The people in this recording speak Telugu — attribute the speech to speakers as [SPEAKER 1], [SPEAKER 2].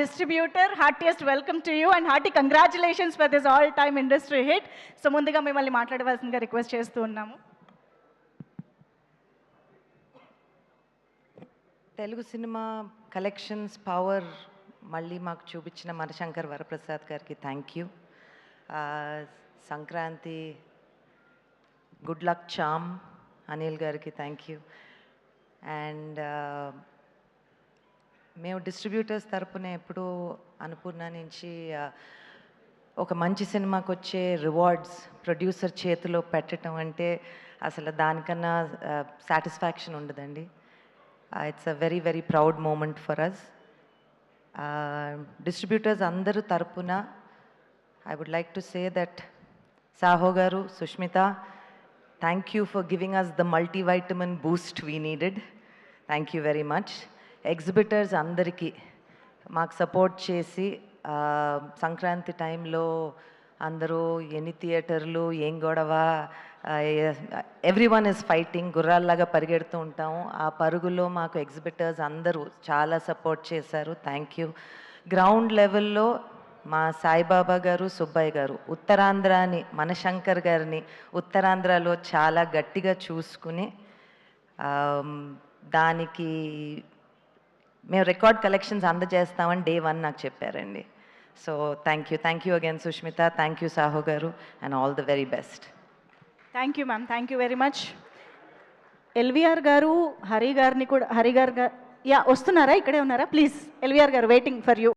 [SPEAKER 1] distributor, heartiest welcome to you and hearty congratulations for this all-time industry hit. So ముందుగా మిమ్మల్ని మాట్లాడవలసిందిగా రిక్వెస్ట్ చేస్తూ ఉన్నాము.
[SPEAKER 2] తెలుగు సినిమా కలెక్షన్స్ పవర్ మళ్ళీ మాకు చూపించిన మనశంకర్ వరప్రసాద్ గారికి thank you. Sankranti good luck charm Anil గారికి థ్యాంక్ యూ. అండ్ మేము డిస్ట్రిబ్యూటర్స్ తరపున ఎప్పుడూ అన్నపూర్ణ నుంచి ఒక మంచి సినిమాకి వచ్చే రివార్డ్స్ ప్రొడ్యూసర్ చేతిలో పెట్టడం అంటే అసలు దానికన్నా సాటిస్ఫాక్షన్ ఉండదండి. It's a very very proud moment for us. Distributors అందరూ తరపున I would like to say that Sahu garu, Sushmita, thank you for giving us the multivitamin boost we needed. Thank you very much. Exhibitors అందరికీ మాకు సపోర్ట్ చేసి సంక్రాంతి టైంలో అందరూ ఎన్ని థియేటర్లు ఏం గొడవ, ఎవ్రీ వన్ ఇస్ ఫైటింగ్, గుర్రాల్లాగా పరిగెడుతూ ఉంటాము. ఆ పరుగులో మాకు ఎగ్జిబిటర్స్ అందరూ చాలా సపోర్ట్ చేశారు. Thank you. గ్రౌండ్ లెవెల్లో మా సాయిబాబా గారు, సుబ్బయ్య గారు, ఉత్తరాంధ్రాని మనశంకర్ గారిని ఉత్తరాంధ్రలో చాలా గట్టిగా చూసుకుని దానికి మేము రికార్డ్ కలెక్షన్స్ అందజేస్తామని డే 1 నాకు చెప్పారండి. So thank you again Sushmita, thank you Sahu garu, and all the very best.
[SPEAKER 1] Thank you ma'am, thank you very much. LVR garu Hari గారిని కూడా, హరి గారు యా వస్తున్నారా, ఇక్కడే ఉన్నారా? ప్లీజ్ ఎల్వీఆర్ గారు వెయిటింగ్ ఫర్ యూ.